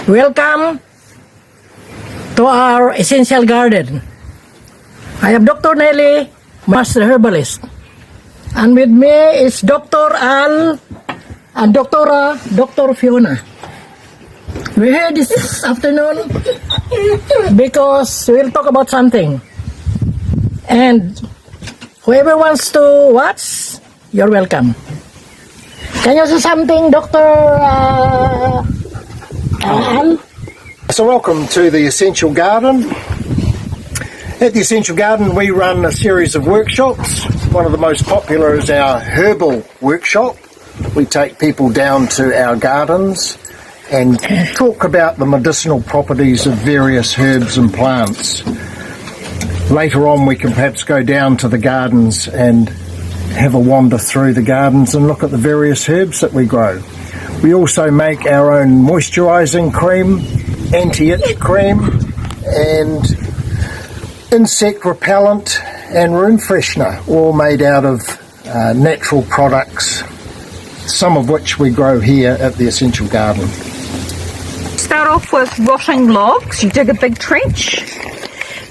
Welcome to our essential garden. I am Dr. Nelly, Master Herbalist. And with me is Dr. Al and Dr. Fiona. We're here this afternoon because we'll talk about something. And whoever wants to watch, you're welcome. Can you say something, Dr. Al? So welcome to the Essential Garden. At the Essential Garden we run a series of workshops. One of the most popular is our herbal workshop. We take people down to our gardens and talk about the medicinal properties of various herbs and plants. Later on we can perhaps go down to the gardens and have a wander through the gardens and look at the various herbs that we grow. We also make our own moisturising cream, anti-itch cream and insect repellent and room freshener, all made out of natural products, some of which we grow here at the Essential Garden. Start off with rotting logs. You dig a big trench,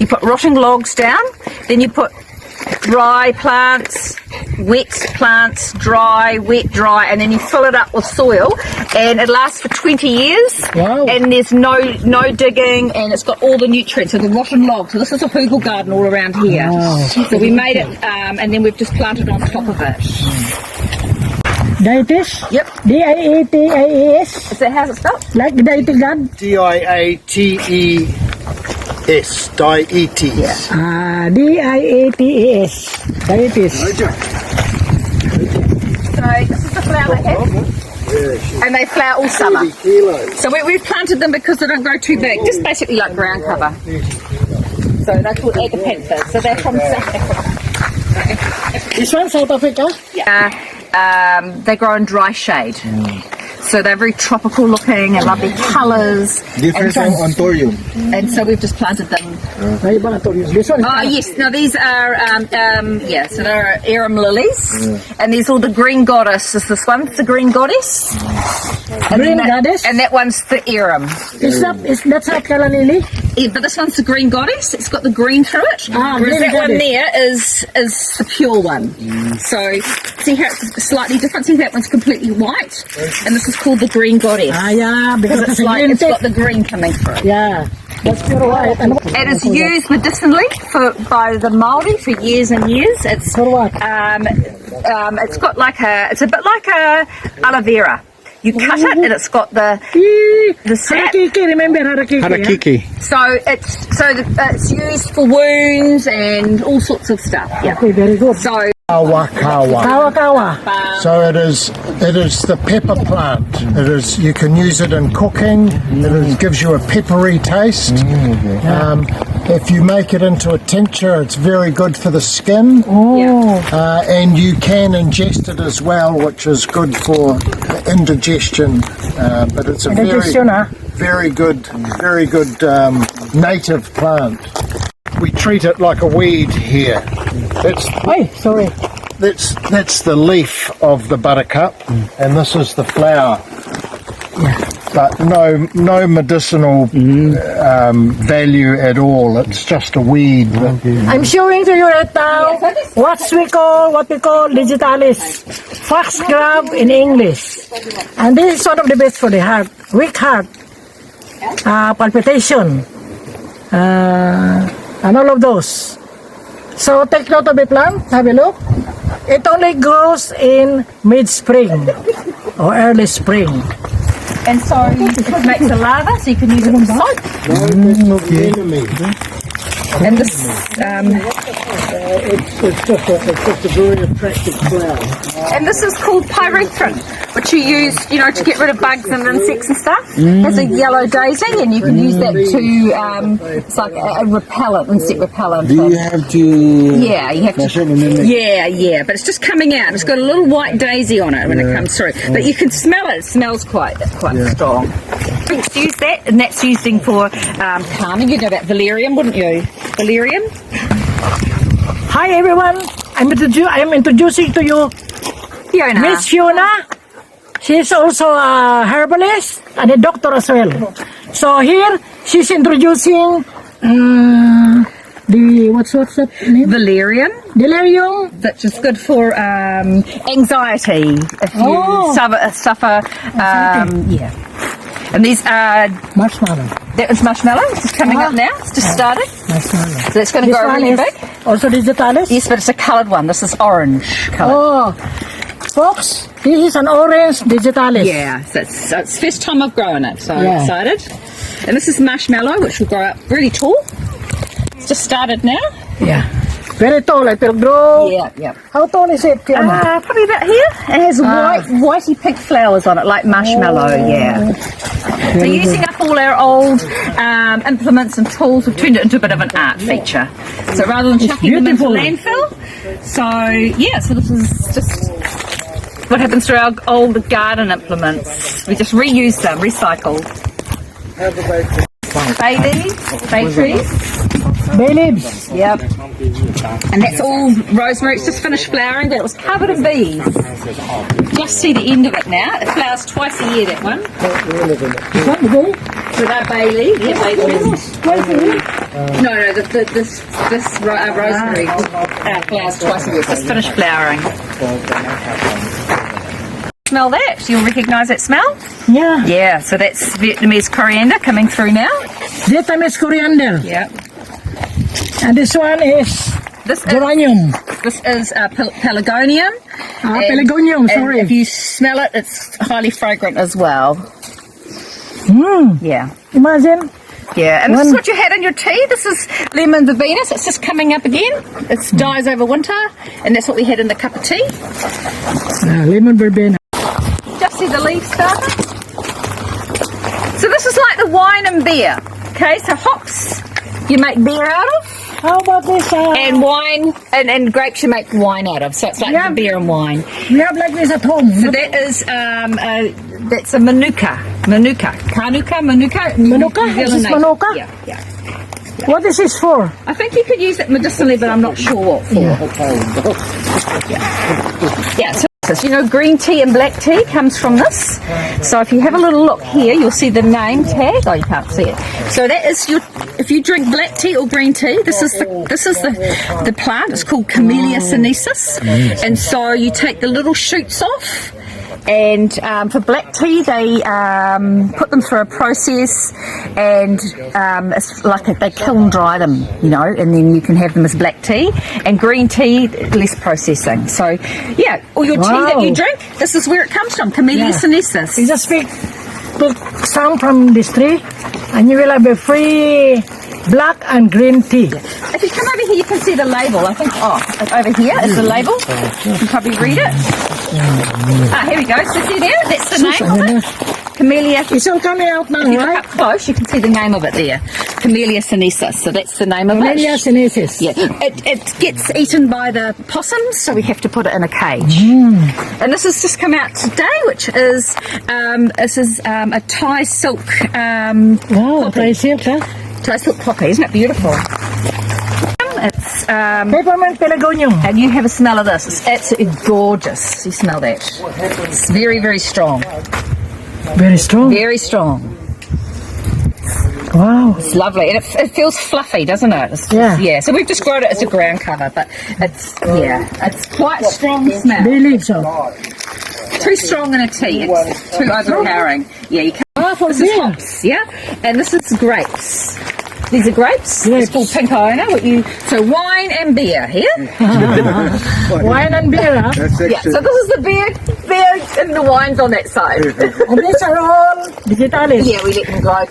you put rotting logs down, then you put dry plants, wet plants, dry, wet, dry, and then you fill it up with soil, and it lasts for 20 years. Wow. And there's no digging, and it's got all the nutrients. So the rotten log. So this is a Hugel garden all around here. Wow. So we made it, and then we've just planted on top of it. Dietis? Yep. D-I-A-T-I-E-S? Is that how's it spelled? Like the deity god? D-I-A-T-E-S, dietes. D-I-A-T-E-S. Dietis. So this is the flower head, and they flower all summer. 30 kilos. So we've planted them because they don't grow too big, just basically like ground cover. So they're called agapanthus. So they're from South Africa. This one, South Africa? They grow in dry shade. So they're very tropical looking and lovely colours. Different from Anthurium. And so we've just planted them. This one? Oh yes, now these are, so they're arum lilies. And there's all the green goddess, is this one, it's the green goddess. And Green then goddess? And that one's the arum. That's not Kala Lily? Yeah, but this one's the green goddess, it's got the green through it. Ah, Whereas green that one goddess. there is the pure one. So see how it's slightly different, see that one's completely white. And this is called the green goddess. Yeah, because Because it's got the green coming through. Yeah, that's pure white. And It is used medicinally by the Māori for years and years. It's For what? it's got it's a bit like a aloe vera. You cut it and it's got the sap. Harakiki, remember Harakiki? Harakiki. So it's used for wounds and all sorts of stuff. Yeah? Yeah. Okay, very good. So Kawa. Kawa. So it is the pepper plant. It is, you can use it in cooking. It gives you a peppery taste. If you make it into a tincture, it's very good for the skin. And you can ingest it as well, which is good for indigestion. But it's a very good native plant. We treat it like a weed here. That's the leaf of the buttercup, and this is the flower. But no medicinal value at all. It's just a weed. I'm showing to you right now what we call digitalis, foxglove in English. And this is one of the best for the heart, weak heart, palpitation, and all of those. So take note of the plant, have a look. It only grows in mid-spring or early spring. and so it makes a lather, so you can use it on soap. And this It's a very attractive flower. and this is called pyrethrin, which you use, to get rid of bugs and insects and stuff. It's a yellow daisy, and you can use that to, it's like a repellent, insect repellent. Do you have to? Yeah, you have flush to. it and then make- Yeah, but it's just coming out. It's got a little white daisy on it when it comes through, but you can smell it. It smells quite strong. Use that, and that's using for calming. You know about valerian, wouldn't you? Valerian. Hi everyone, I'm introducing to you Fiona. Miss Fiona. She's also a herbalist and a doctor as well. So here she's introducing the what's that name? Valerian, Delirium. which is good for anxiety if you Oh. suffer. Yeah. And these are, Marshmallow. that was marshmallow, which is coming up now. It's just started. Marshmallow. So it's going to This grow one really is big. also digitalis. Yes, but it's a coloured one. This is orange colour. Oh, folks, this is an orange digitalis. Yeah, so it's first time I've grown it, so I'm Yeah. excited. And this is marshmallow, which will grow up really tall. It's just started now. Yeah. Very tall. It will grow. Yeah. How tall is it, Fiona? Probably about here. It has whitey pink flowers on it, like marshmallow, yeah. So using up all our old implements and tools, we've turned it into a bit of an art feature. So rather than chucking them into beautiful. landfill, so this is just what happens to our old garden implements. We just reuse them, recycle. Bay leaves, bay trees. Bay leaves. Yep. And that's all rosemary. It's just finished flowering, but it was covered in bees. Just see the end of it now. It flowers twice a year, that one. Is that the bay? With our bay leaf. Yeah, bay leaf. Twice a year? No, this rosemary flowers twice a year. It's just finished flowering. Smell that? You'll recognise that smell? Yeah. Yeah, so that's Vietnamese coriander coming through now. Vietnamese coriander. Yeah. And this one is This is geranium. pelargonium. Pelargonium, And sorry. if you smell it, it's highly fragrant as well. Yeah. Imagine. Yeah, and this is what you had in your tea. This is lemon Venus. It's just coming up again. It dies over winter, and that's what we had in the cup of tea. Lemon verbena. Just see the leaves starting. So this is like the wine and beer. Okay, so hops you make beer out of, How about this? and wine and grapes you make wine out of. So it's like Yeah. the beer and wine. We have like this at home. So that is that's a manuka. Manuka. Manuka? New Is Zealand this native. manuka? Yeah. What is this for? I think you could use it medicinally, but I'm not sure what for. Yeah, so you know, green tea and black tea comes from this. So if you have a little look here, you'll see the name tag. Oh, you can't see it. So that is your. If you drink black tea or green tea, this is the plant. It's called Camellia sinensis, and so you take the little shoots off. And for black tea, they put them through a process, and it's like they kiln dry them, you know, and then you can have them as black tea. And green tea, less processing. So, yeah, all your tea that you drink, this is where it comes from, Camellia sinensis. You just pick some from this tree, and you will have a free black and green tea. If you come over here, you can see the label. I think, over here is the label. You can probably read it. Here we go. So see there? That's the name of it. Camellia. It's all coming out now, If you look right? up close, you can see the name of it there. Camellia sinensis. So that's the name of Camellia it. sinensis. Yeah, it gets eaten by the possums, so we have to put it in a cage. And this has just come out today, which is a Thai silk Wow, try silk, huh? Thai silk poppy. Isn't it beautiful? It's Peppermint pelargonium. and you have a smell of this. It's absolutely gorgeous. You smell that? It's very, very strong. Very strong. Very strong. Wow. It's lovely, and it feels fluffy, doesn't it? Yeah. So we've just grown it as a ground cover, but it's quite strong smell. Bay leaves, so. Too strong in a tea. It's too overpowering. Yeah, you can't. For This is beer. hops, yeah, and this is grapes. These are grapes. Grapes. It's called pink Iona. So wine and beer here. Wine and beer, huh? Yeah. So this is the beer, and the wine's on that side. And these are all digitalis. Yeah, we let them grow.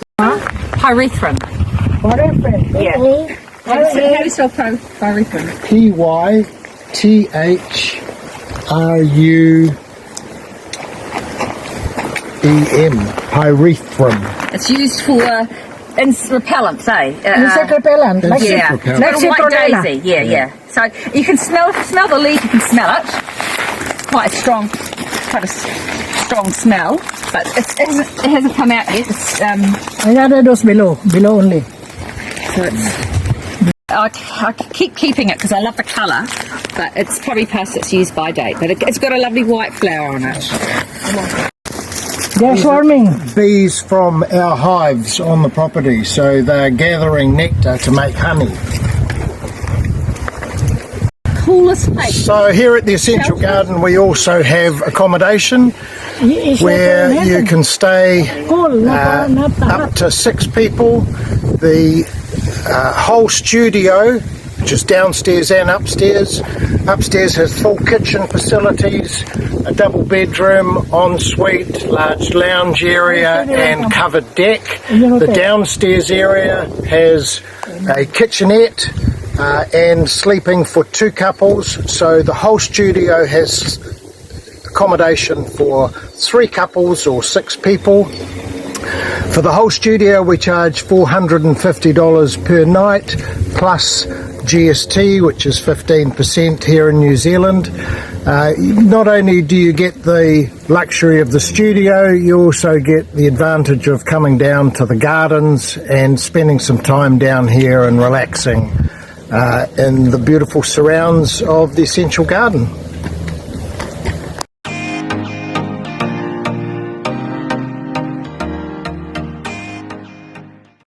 Pyrethrum. Whatever. Yeah. Okay. How do you spell pyrethrum? Pythrum. Pyrethrum. It's used for repellents, eh? Insect repellent. Like Yeah, repellent. Like little white citronella. daisy. Yeah. So you can smell the leaf. You can smell it. Quite a strong smell, but it hasn't come out yet. It's I gather those below only. so it's. I keep keeping it because I love the colour, but it's probably past its use by date. But it's got a lovely white flower on it. They're swarming. bees from our hives on the property, so they're gathering nectar to make honey. Coolest place. So here at the Essential Garden we also have accommodation where you can stay up to 6 people. The whole studio, which is downstairs and upstairs. Upstairs has full kitchen facilities, a double bedroom, ensuite, large lounge area and covered deck. The downstairs area has a kitchenette and sleeping for 2 couples, so the whole studio has accommodation for 3 couples or 6 people. For the whole studio we charge $450 per night plus GST, which is 15% here in New Zealand. Not only do you get the luxury of the studio, you also get the advantage of coming down to the gardens and spending some time down here and relaxing in the beautiful surrounds of the Essential Garden.